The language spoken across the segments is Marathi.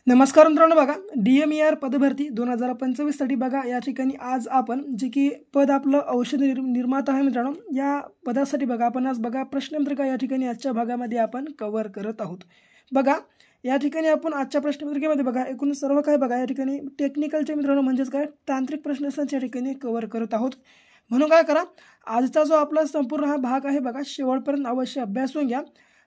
नमस्कार मित्रांनो, बघा DMER पदभरती 2025 साठी बघा या ठिकाणी आज आपण जे की पद आपलं औषध निर्माता आहे मित्रांनो, या पदासाठी बघा आपण आज बघा प्रश्नपत्रिका या ठिकाणी आजच्या भागामध्ये आपण कव्हर करत आहोत। बघा या ठिकाणी आपण आजच्या प्रश्नपत्रिकेमध्ये बघा एकूण सर्व काय बघा या ठिकाणी टेक्निकलचे मित्रांनो म्हणजेच काय तांत्रिक प्रश्नांच्या ठिकाणी कव्हर करत आहोत। म्हणून काय करा, आजचा जो आपला संपूर्ण हा भाग आहे बघा शेवटपर्यंत अवश्य अभ्यासून घ्या।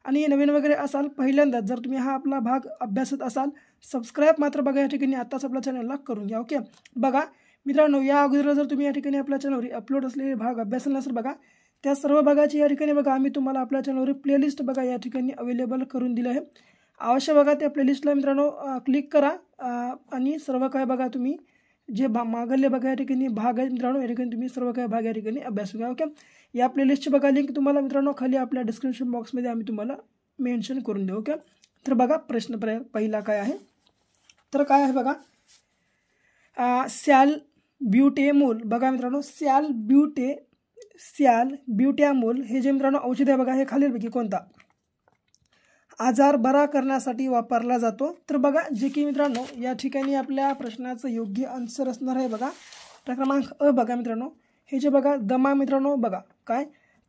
आणि नवीन वगैरे असाल पहिल्यांदाच जर तुम्ही हा आपला भाग अभ्यासत असाल सबस्क्राइब मात्र बघा या ठिकाणी आताच आपल्या चॅनलला करून घ्या। ओके बघा मित्रांनो, या अगोदर जर तुम्ही या ठिकाणी आपल्या चॅनलवर अपलोड असलेले भाग अभ्यासला नसेल बघा त्या सर्व भागाची या ठिकाणी बघा आम्ही तुम्हाला आपल्या चॅनलवर प्लेलिस्ट बघा या ठिकाणी अवेलेबल करून दिलं आहे। अवश्य बघा त्या प्लेलिस्टला मित्रांनो क्लिक करा आणि सर्व काय बघा तुम्ही जे मागले बघा या ठिकाणी भाग आहे मित्रांनो, या ठिकाणी तुम्ही सर्व काय भाग या ठिकाणी अभ्यास घ्या। ओके या प्लेलिस्टची बघा लिंक तुम्हाला मित्रांनो खाली आपल्या डिस्क्रिप्शन बॉक्समध्ये आम्ही तुम्हाला मेन्शन करून देऊ। ओके तर बघा प्रश्न पहिला काय आहे, तर काय आहे बघा सॅल्ब्युटेमोल बघा मित्रांनो सॅल्ब्युटॅमोल हे जे मित्रांनो औषध आहे बघा हे खालीलपैकी कोणता आजार बरा करण्यासाठी वापरला जातो। तर बघा जे की मित्रांनो या ठिकाणी आपल्या प्रश्नाचं योग्य आन्सर असणार आहे बघा क्रमांक अ बघा मित्रांनो, हे जे बघा दमा मित्रांनो बघा काय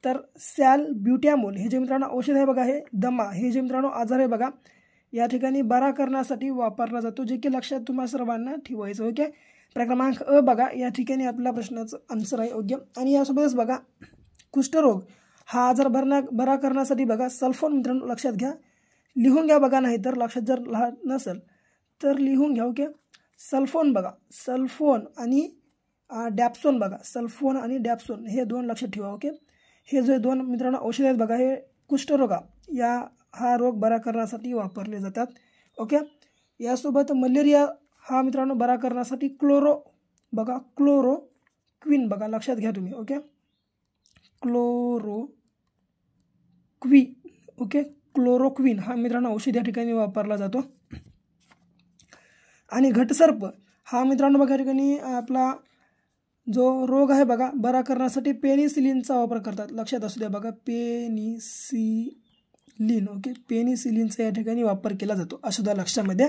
तर सॅल्ब्युटॅमोल हे जे मित्रांनो औषध आहे बघा हे दमा हे जे मित्रांनो आजार आहे बघा या ठिकाणी बरा करण्यासाठी वापरला जातो, जे की लक्षात तुम्हा सर्वांना ठेवायचं। ओके क्रमांक अ बघा या ठिकाणी आपल्या प्रश्नाचं आन्सर आहे योग्य। आणि यासोबतच बघा कुष्ठरोग हा आजार बरा करण्यासाठी बघा सल्फोन मित्रांनो लक्षात घ्या, लिहून घ्या बघा, नाही तर लक्षात जर नसेल तर लिहून घ्या। ओके सल्फोन बघा सल्फोन आणि डॅप्सोन बघा सल्फोन आणि डॅप्सोन हे दोन लक्षात ठेवा। ओके हे जे दोन मित्रांनो औषध आहेत बघा हे कुष्ठरोग हा रोग बरा करण्यासाठी वापरले जातात। ओके यासोबत मलेरिया हा मित्रांनो बरा करण्यासाठी क्लोरोक्विन बघा लक्षात घ्या तुम्ही। ओके क्लोरोक्विन हा मित्रांनो औषध या ठिकाणी वापरला जातो। आणि घटसर्प हा मित्रांनो बघा या ठिकाणी आपला जो रोग आहे बघा बरा करण्यासाठी पेनिसिलिनचा वापर करतात, लक्षात असू द्या बघा पेनिसिलिन। ओके पेनिसिलिनचा या ठिकाणी वापर केला जातो असू द्या लक्षामध्ये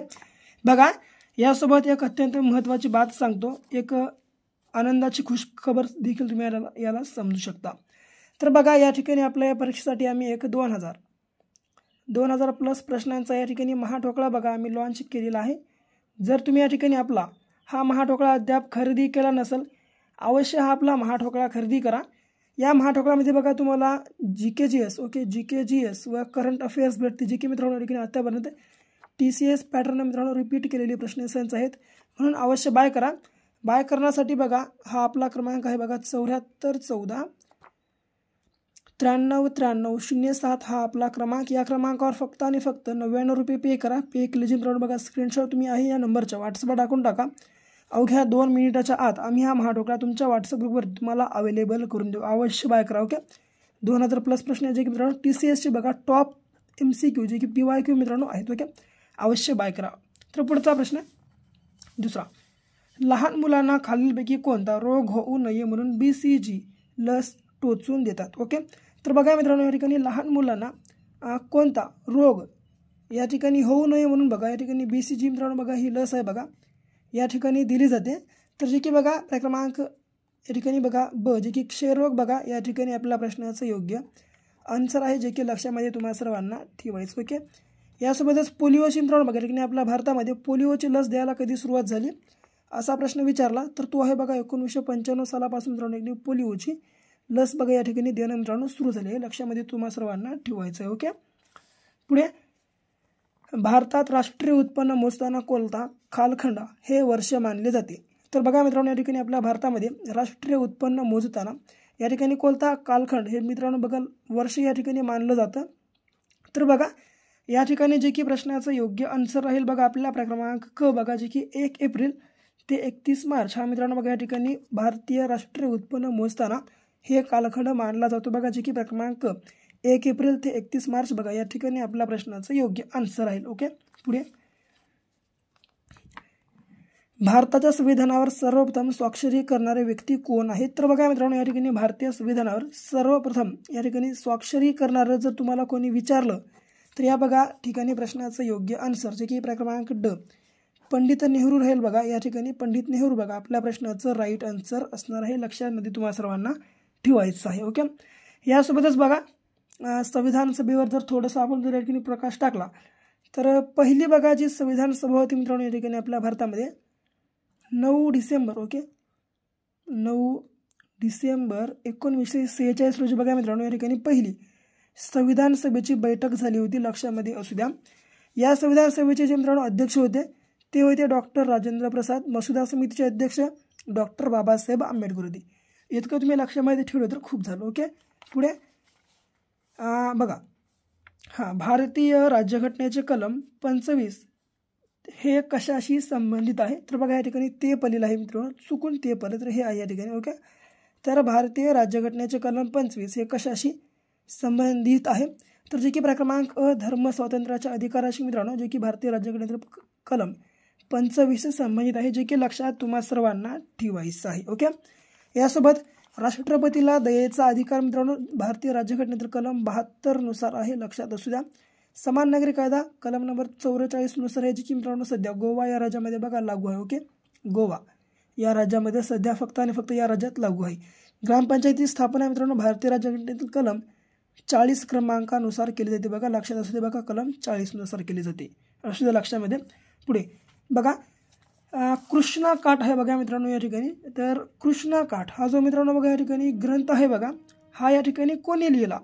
बघा। यासोबत एक अत्यंत महत्त्वाची बात सांगतो, एक आनंदाची खुश खबर देखील तुम्ही याला समजू शकता। तर बघा या ठिकाणी आपल्या या परीक्षेसाठी आम्ही एक 2000 प्लस प्रश्नांचा या ठिकाणी महाठोकळा बघा आम्ही लॉन्च केलेला आहे। जर तुम्ही या ठिकाणी आपला हा महाठोकळा अद्याप खरेदी केला नसेल अवश्य हा आपला महाठोकळा खरेदी करा। या महाठोकळामध्ये बघा तुम्हाला GKGS ओके GKGS व करंट अफेअर्स भेटते, जे की मित्रांनो या ठिकाणी आतापर्यंत TCS पॅटर्न मित्रांनो रिपीट केलेली प्रश्नसंच आहेत, म्हणून अवश्य बाय करा। बाय करण्यासाठी बघा हा आपला क्रमांक आहे बघा 7414 939307 हा आपला क्रमांक। या क्रमांकावर फक्त आणि फक्त 99 रुपये पे करा। पे केल्याची मित्रांनो बघा स्क्रीनशॉट तुम्ही आहे या नंबरच्या व्हॉट्सअपवर टाकून टाका। अवघ्या 2 मिनिटाच्या आत आम्ही हा महाठोकळा तुमच्या व्हॉट्सअप ग्रुपवर तुम्हाला अवेलेबल करून देऊ, अवश्य बाय करा। ओके 2000 प्लस प्रश्न जे की मित्रांनो TCSचे बघा टॉप MCQ जे की PYQ मित्रांनो आहेत। ओके अवश्य बाय करा। तर पुढचा प्रश्न दुसरा, लहान मुलांना खालीलपैकी कोणता रोग होऊ नये म्हणून BCG लस टोचून देतात। ओके तर बघा मित्रांनो या ठिकाणी लहान मुलांना कोणता रोग या ठिकाणी होऊ नये म्हणून बघा या ठिकाणी BCG मित्रांनो बघा ही लस आहे बघा या ठिकाणी दिली जाते। तर जे की बघा क्रमांक या ठिकाणी बघा ब जे की क्षयरोग बघा या ठिकाणी आपल्या प्रश्नाचं योग्य आन्सर आहे, जे की लक्षामध्ये तुम्हाला सर्वांना ठेवायचं। ओके यासोबतच पोलिओची मित्रांनो बघा या ठिकाणी आपल्या भारतामध्ये पोलिओची लस द्यायला कधी सुरुवात झाली असा प्रश्न विचारला तर तो आहे बघा 1995 सालापासून मित्रांनो पोलिओची लस बघा या ठिकाणी देणं मित्रांनो सुरू झाले, हे लक्षामध्ये तुम्हाला सर्वांना ठेवायचं आहे। ओके पुढे भारतात राष्ट्रीय उत्पन्न मोजताना कोणता कालखंड हे वर्ष मानले जाते। तर बघा मित्रांनो या ठिकाणी आपल्या भारतामध्ये राष्ट्रीय उत्पन्न मोजताना या ठिकाणी कोणता कालखंड हे मित्रांनो बघा वर्ष या ठिकाणी मानलं जातं। तर बघा या ठिकाणी जे की प्रश्नाचं योग्य आन्सर राहील बघा आपल्या क्रमांक क बघा जे की 1 एप्रिल ते 31 मार्च हा मित्रांनो बघा या ठिकाणी भारतीय राष्ट्रीय उत्पन्न मोजताना हे कालखंड मानला जातो बघा, जे की क्रमांक 1 एप्रिल ते 31 मार्च बघा या ठिकाणी आपल्या प्रश्नाचं योग्य आन्सर राहील। ओके पुढे भारताच्या संविधानावर सर्वप्रथम स्वाक्षरी करणारे व्यक्ती कोण आहेत। तर बघा मित्रांनो या ठिकाणी भारतीय संविधानावर सर्वप्रथम या ठिकाणी स्वाक्षरी करणारं जर तुम्हाला कोणी विचारलं तर या बघा ठिकाणी प्रश्नाचं योग्य आन्सर जे की क्रमांक ड पंडित नेहरू राहील बघा या ठिकाणी, पंडित नेहरू बघा आपल्या प्रश्नाचं राईट आन्सर असणार आहे, लक्षामध्ये तुम्हाला सर्वांना ठेवायचं आहे. ओके, यासोबतच बघा संविधान सभेवर जर थोडंसं आपण जर या ठिकाणी प्रकाश टाकला तर पहिली बघा जी संविधान सभा होती मित्रांनो या ठिकाणी आपल्या भारतामध्ये 9 डिसेंबर, ओके 9 डिसेंबर 1946 रोजी बघा मित्रांनो या ठिकाणी पहिली संविधान सभेची बैठक झाली होती, लक्षामध्ये असू द्या. या संविधान सभेचे जे मित्रांनो अध्यक्ष होते ते होते डॉक्टर राजेंद्र प्रसाद, मसुदा समितीचे अध्यक्ष डॉक्टर बाबासाहेब आंबेडकर होते. इतकं तुम्ही लक्षामध्ये ठेवलं तर खूप झालं. ओके, पुढे बघा भारतीय राज्यघटनेचे कलम 25 हे कशाशी संबंधित आहे, तर बघा या ठिकाणी ते पलील आहे मित्रांनो, चुकून ते पल तर हे आहे या ठिकाणी. ओके, तर भारतीय राज्यघटनेचे कलम 25 हे कशाशी संबंधित आहे, तर जे की क्रमांक धर्म स्वातंत्र्याच्या अधिकाराशी मित्रांनो, जे की भारतीय राज्यघटनेचे कलम 25 संबंधित आहे, जे की लक्षात तुम्हा सर्वांना ठेवायचं आहे. ओके, यासोबत राष्ट्रपतीला दयेचा अधिकार मित्रांनो भारतीय राज्यघटनेतील कलम 72 नुसार आहे, लक्षात असू द्या. समान नागरी कायदा कलम नंबर 44 नुसार आहे, जी की मित्रांनो सध्या गोवा या राज्यामध्ये बघा लागू आहे. ओके, गोवा या राज्यामध्ये सध्या फक्त आणि फक्त या राज्यात लागू आहे. ग्रामपंचायती स्थापना मित्रांनो भारतीय राज्यघटनेतील कलम 40 क्रमांकानुसार केली जाते, बघा लक्षात असू दे, बघा कलम 40 नुसार केली जाते, असू द्या लक्षामध्ये. पुढे बघा कृष्णा काठ आहे बघा मित्रांनो या ठिकाणी, तर कृष्णा काठ हा जो मित्रांनो बघा या ठिकाणी ग्रंथ आहे बघा, हा या ठिकाणी कोणी लिहिला,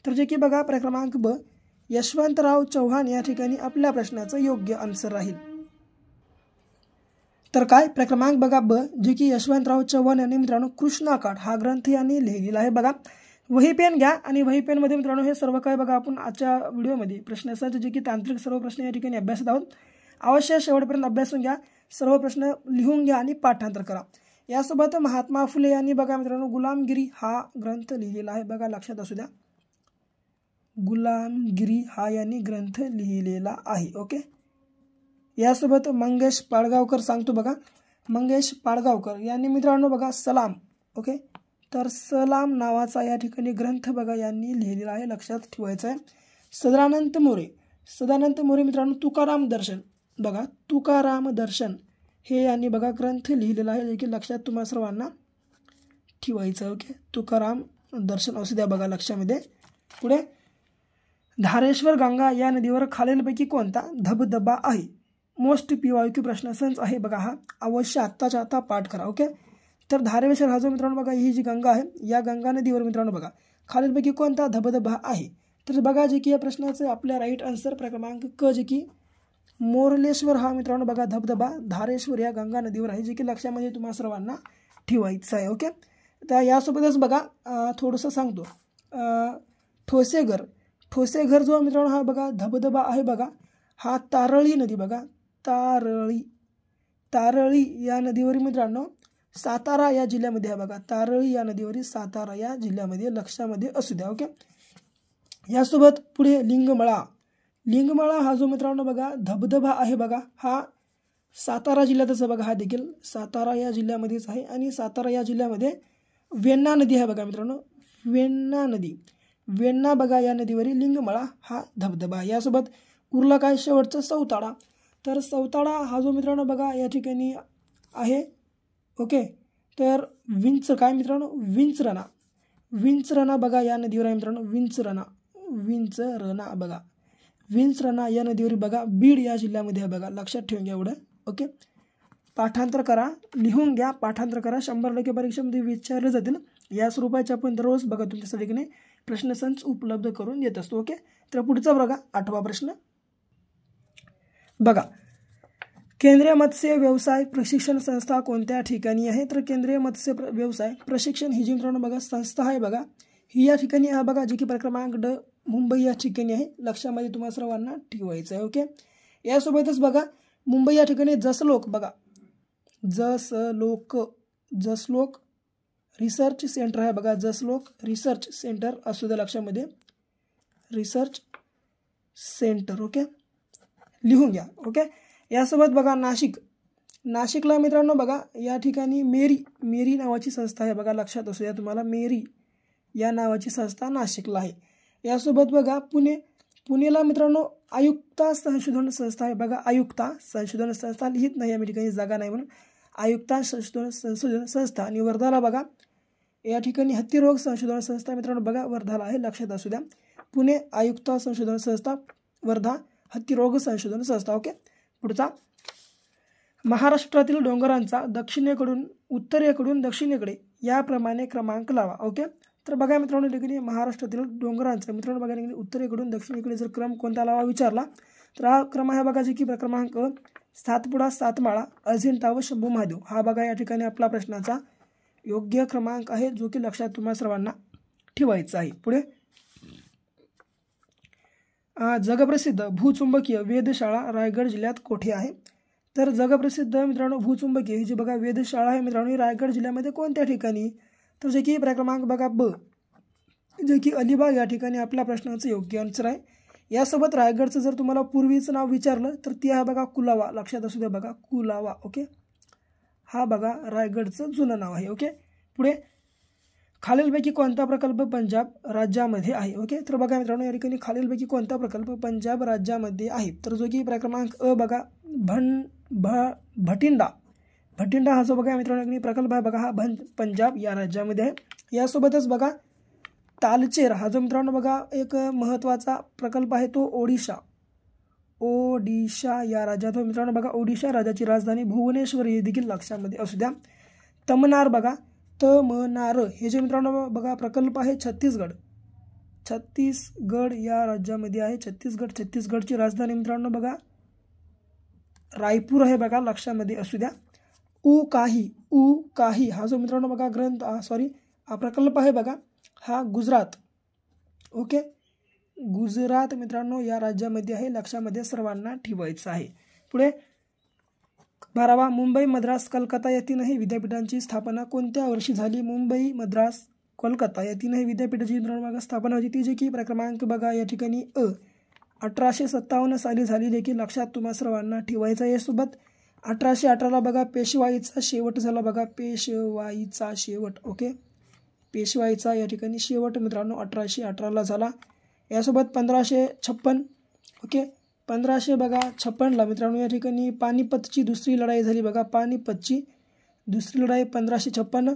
तर जे की बघा क्रमांक ब यशवंतराव चव्हाण या ठिकाणी आपल्या प्रश्नाचं योग्य आन्सर राहील. तर काय क्रमांक बघा ब, जे की यशवंतराव चव्हाण यांनी मित्रांनो कृष्णा काठ हा ग्रंथ यांनी लिहिलेला आहे. बघा वही पेन घ्या आणि वही पेनमध्ये मित्रांनो हे सर्व काय बघा आपण आजच्या व्हिडिओमध्ये प्रश्नांचे जे की तांत्रिक सर्व प्रश्न या ठिकाणी अभ्यासत आहोत, अवश्य शेवटपर्यंत अभ्यासून घ्या, सर्व प्रश्न लिहून घ्या आणि पाठांतर करा. यासोबत महात्मा फुले यांनी बघा मित्रांनो गुलामगिरी हा ग्रंथ लिहिलेला आहे, बघा लक्षात असू द्या, गुलामगिरी हा यांनी ग्रंथ लिहिलेला आहे. ओके, यासोबत मंगेश पाडगावकर सांगतो बघा, मंगेश पाडगावकर यांनी मित्रांनो बघा सलाम, ओके तर सलाम नावाचा या ठिकाणी ग्रंथ बघा यांनी लिहिलेला आहे, लक्षात ठेवायचं आहे. सदानंद मोरे मित्रांनो तुकाराम दर्शन, बघा तुकाराम दर्शन हे यांनी बघा ग्रंथ लिहिलेला आहे, जे की लक्षात तुम्हा सर्वांना ठेवायचं. ओके, तुकाराम दर्शन असू द्या बघा लक्षामध्ये. पुढे धारेश्वर गंगा या नदीवर खालीलपैकी कोणता धबधबा आहे, मोस्ट PYQ प्रश्न संच आहे बघा हा, अवश्य आत्ताच्या आता पाठ करा. ओके, तर धारेश्वर हा जो मित्रांनो बघा ही जी गंगा आहे, या गंगा नदीवर मित्रांनो बघा खालीलपैकी कोणता धबधबा आहे, तर बघा जे की या प्रश्नाचं आपल्या राईट आन्सर क्रमांक क, जे की मोरलेश्वर हा मित्रांनो बघा धबधबा धारेश्वर या गंगा नदीवर आहे, जे की लक्षामध्ये तुम्हा सर्वांना ठेवायचं आहे. ओके, तर यासोबतच बघा थोडंसं सांगतो, ठोसेघर जो मित्रांनो हा बघा धबधबा आहे बघा, हा तारळी नदी बघा, तारळी या नदीवरील मित्रांनो सातारा या जिल्ह्यामध्ये आहे बघा, तारळी या नदीवरील सातारा या जिल्ह्यामध्ये, लक्षामध्ये असू द्या. ओके, यासोबत पुढे लिंगमळा हा जो मित्रांनो बघा धबधबा आहे बघा, हा सातारा जिल्ह्यातच बघा, हा देखील सातारा या जिल्ह्यामध्येच आहे. आणि सातारा या जिल्ह्यामध्ये वेण्णा नदी आहे बघा मित्रांनो, वेण्णा बघा या नदीवरील लिंगमळा हा धबधबा. यासोबत उरला काय शेवटचं सौताळा, तर सौताळा हा जो मित्रांनो बघा या ठिकाणी आहे. ओके, तर काय मित्रांनो विंचरणा बघा या नदीवर आहे मित्रांनो, विंचरणा बघा, विंचरणा या नदीवर बघा बीड या जिल्ह्यामध्ये आहे बघा, लक्षात ठेवून घ्या एवढं. ओके, पाठांतर करा, लिहून घ्या, पाठांतर करा, 100% परीक्षेमध्ये विचारले जातील. या स्वरूपाचे आपण दररोज बघा तुमच्यासाठी प्रश्नसंच उपलब्ध करून देत असतो. ओके, तर पुढचा बघा 8वा प्रश्न बघा, केंद्रीय मत्स्य व्यवसाय प्रशिक्षण संस्था कोणत्या ठिकाणी आहे, तर केंद्रीय मत्स्य व्यवसाय प्रशिक्षण ही जी मित्रांनो बघा संस्था आहे बघा, ही या ठिकाणी आहे बघा, जी की क्रमांक ड मुंबई या ठिकाणी आहे, लक्षामध्ये तुम्हाला सर्वांना ठेवायचं आहे. ओके, यासोबतच बघा मुंबई या ठिकाणी जसलोक बघा, जसलोक रिसर्च सेंटर आहे बघा, जसलोक रिसर्च सेंटर असू द्या लक्षामध्ये, रिसर्च सेंटर. ओके, लिहून घ्या. ओके, यासोबत बघा नाशिकला मित्रांनो बघा या ठिकाणी मेरी नावाची संस्था आहे बघा, लक्षात असू द्या तुम्हाला, मेरी या नावाची संस्था नाशिकला आहे. यासोबत बघा पुणेला मित्रांनो आयुक्ता संशोधन संस्था आहे बघा, आयुक्ता संशोधन संस्था लिहित नाही या ठिकाणी जागा नाही म्हणून आयुक्ता संशोधन संस्था. आणि वर्धाला बघा या ठिकाणी हत्तीरोग संशोधन संस्था मित्रांनो बघा वर्धाला आहे, लक्षात असू द्या. पुणे आयुक्ता संशोधन संस्था, वर्धा हत्तीरोग संशोधन संस्था. ओके. पुढचा, महाराष्ट्रातील डोंगरांचा दक्षिणेकडून उत्तरेकडून दक्षिणेकडे याप्रमाणे क्रमांक लावा. ओके. तर बघा मित्रांनो ठिकाणी महाराष्ट्रातील डोंगरांचा मित्रांनो बघा ठिकाणी उत्तरेकडून दक्षिणेकडे जर क्रम कोणता लावा विचारला तर हा क्रम आहे बघा, जे की क्रमांक सातपुडा, सातमाळा, अजिंठा व शंभू महादेव. हा बघा या ठिकाणी आपला प्रश्नाचा योग्य क्रमांक आहे, जो की लक्षात तुम्हाला सर्वांना ठेवायचा आहे. पुढे, जगप्रसिद्ध भूचुंबकीय वेधशाळा रायगड जिल्ह्यात कोठे आहे? तर जगप्रसिद्ध मित्रांनो भूचुंबकीय ही जी बघा वेधशाळा आहे मित्रांनो, ही रायगड जिल्ह्यामध्ये कोणत्या ठिकाणी? तर जे की क्रमांक बघा ब, जे की अलिबाग या ठिकाणी आपल्या प्रश्नाचं योग्य आन्सर आहे. यासोबत रायगडचं जर तुम्हाला पूर्वीचं नाव विचारलं तर ती आहे बघा कुलावा, लक्षात असू द्या बघा कुलावा. ओके. हा बघा रायगडचं जुनं नाव आहे. ओके. पुढे, खालीलपैकी कोणता प्रकल्प पंजाब राज्यामध्ये आहे? ओके. तर बघा मित्रांनो या ठिकाणी खालीलपैकी कोणता प्रकल्प पंजाब राज्यामध्ये आहे? तर जो की क्रमांक अ बघा भटिंडा हा जो बघा मित्रांनो प्रकल्प आहे बघा, हा पंजाब या राज्यामध्ये आहे. यासोबतच बघा तालचेर हा जो मित्रांनो बघा एक महत्त्वाचा प्रकल्प आहे, तो ओडिशा या राज्यात हो मित्रांनो बघा. ओडिशा राज्याची राजधानी भुवनेश्वर हे देखील लक्षामध्ये असू द्या. तमनार बघा, तमनार हे जे मित्रांनो बघा प्रकल्प आहे छत्तीसगड या राज्यामध्ये आहे. छत्तीसगडची राजधानी मित्रांनो बघा रायपूर आहे बघा, लक्षामध्ये असू द्या. उकाही हा जो मित्रांनो बघा हा प्रकल्प आहे बघा, हा गुजरात. ओके. गुजरात मित्रांनो या राज्यामध्ये आहे, लक्षामध्ये सर्वांना ठेवायचं आहे. पुढे, 12वा, मुंबई, मद्रास, कलकत्ता या तीनही विद्यापीठांची स्थापना कोणत्या वर्षी झाली? मुंबई, मद्रास, कोलकाता या तीनही विद्यापीठाची मित्रांनो स्थापना होती, ती जे की क्रमांक बघा या ठिकाणी 1857 साली झाली, देखील लक्षात तुम्हा सर्वांना ठेवायचं आहे. यासोबत 1818ला बघा पेशवाईचा शेवट झाला बघा, पेशवाईचा शेवट. ओके. पेशवाईचा या ठिकाणी शेवट मित्रांनो 1818ला झाला. यासोबत 1556 ओके 1556ला मित्रांनो या ठिकाणी पानिपतची दुसरी लढाई झाली बघा, पानिपतची दुसरी लढाई 1556.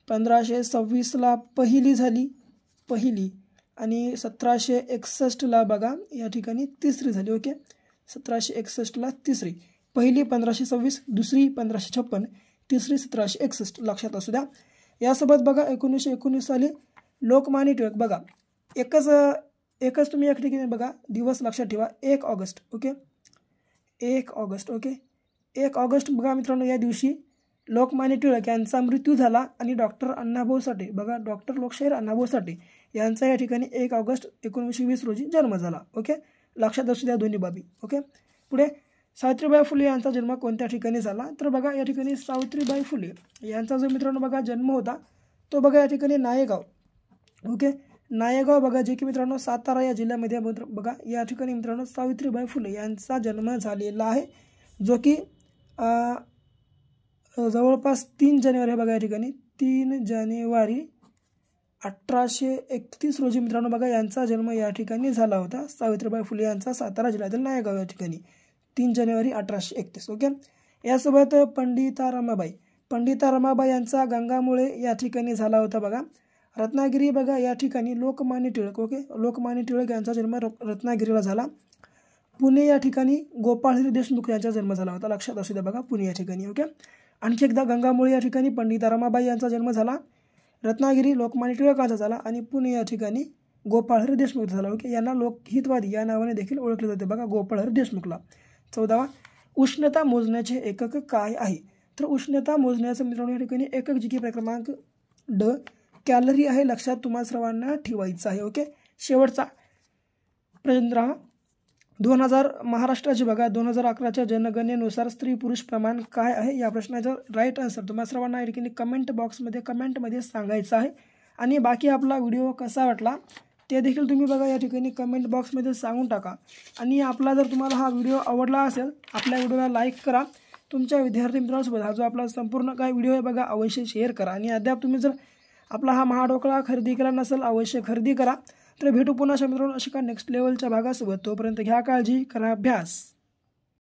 1526ला पहिली झाली आणि 1761ला बघा या ठिकाणी तिसरी झाली. ओके. 1761ला तिसरी, पहिली 1526, दुसरी 1556, तिसरी 1761, लक्षात असू द्या. यासोबत बघा 1919 साली लोकमान्य टिळक बघा एकच तुम्ही या ठिकाणी बघा दिवस लक्षात ठेवा, 1 August. Okay. 1 August. Okay. 1 August बघा मित्रांनो या दिवशी लोकमान्य टिळक यांचा मृत्यू झाला आणि डॉक्टर अण्णाभाऊ साठे बघा, डॉक्टर लोकशाहीर अण्णाभाऊ साठे यांचा या ठिकाणी 1 ऑगस्ट 1920 रोजी जन्म झाला. ओके. लक्षात असू द्या दोन्ही बाबी. ओके. पुढे, सावित्रीबाई फुले यांचा जन्म कोणत्या ठिकाणी झाला? तर बघा या ठिकाणी सावित्रीबाई फुले यांचा जो मित्रांनो बघा जन्म होता तो बघा या ठिकाणी नायगाव. ओके. नायगाव बघा जे की मित्रांनो सातारा या जिल्ह्यामध्ये बघा या ठिकाणी मित्रांनो सावित्रीबाई फुले यांचा जन्म झालेला आहे, जो की जवळपास 3 जानेवारी बघा या ठिकाणी 3 जानेवारी 1831 रोजी मित्रांनो बघा यांचा जन्म या ठिकाणी झाला होता. सावित्रीबाई फुले यांचा सातारा जिल्ह्यातील नायगाव या ठिकाणी 3 जानेवारी 1831. ओके. यासोबत पंडिता रमाबाई यांचा गंगामुळे या ठिकाणी झाला होता बघा. रत्नागिरी बघा या ठिकाणी लोकमान्य टिळक. ओके. लोकमान्य टिळक यांचा जन्म रत्नागिरीला झाला. पुणे या ठिकाणी गोपाळहरी देशमुख यांचा जन्म झाला होता, लक्षात असू द्या बघा पुणे या ठिकाणी. ओके. आणखी एकदा गंगामुळे या ठिकाणी पंडिता रमाबाई यांचा जन्म झाला, रत्नागिरी लोकमान्य टिळकांचा झाला आणि पुणे या ठिकाणी गोपाळहरी देशमुख झाला. ओके. यांना लोकहितवादी या नावाने देखील ओळखले जाते बघा, गोपाळहरी देशमुखला. 14वा, उष्णता मोजण्याचे एकक काय आहे? तर उष्णता मोजण्याचं मित्रांनो या ठिकाणी एकक जे की क्रमांक ड कॅलरी आहे, लक्षात तुम्हा सर्वांना ठेवायचं आहे. ओके. शेवटचा प्रश्न राहा, 2000 महाराष्ट्राचे बघा 2011च्या जनगणनेनुसार स्त्री पुरुष प्रमाण काय आहे? या प्रश्नाचं राईट आन्सर तुम्हा सर्वांना या ठिकाणी कमेंटमध्ये सांगायचं आहे. आणि बाकी आपला व्हिडिओ कसा वाटला ते देखील तुम्ही बघा या ठिकाणी कमेंट बॉक्समध्ये सांगून टाका. आणि आपला जर तुम्हाला हा व्हिडिओ आवडला असेल, आपल्या व्हिडिओला लाईक करा. तुमच्या विद्यार्थी मित्रांसोबत हा जो आपला संपूर्ण काय व्हिडिओ आहे बघा अवश्य शेअर करा. आणि अद्याप तुम्ही जर आपला हा महाडोकळा खरेदी केला नसेल, अवश्य खरेदी करा. तर भेटू पुन्हा मित्रांनो अशा नेक्स्ट लेवलच्या भागासोबत. तोपर्यंत घ्या काळजी, करा अभ्यास.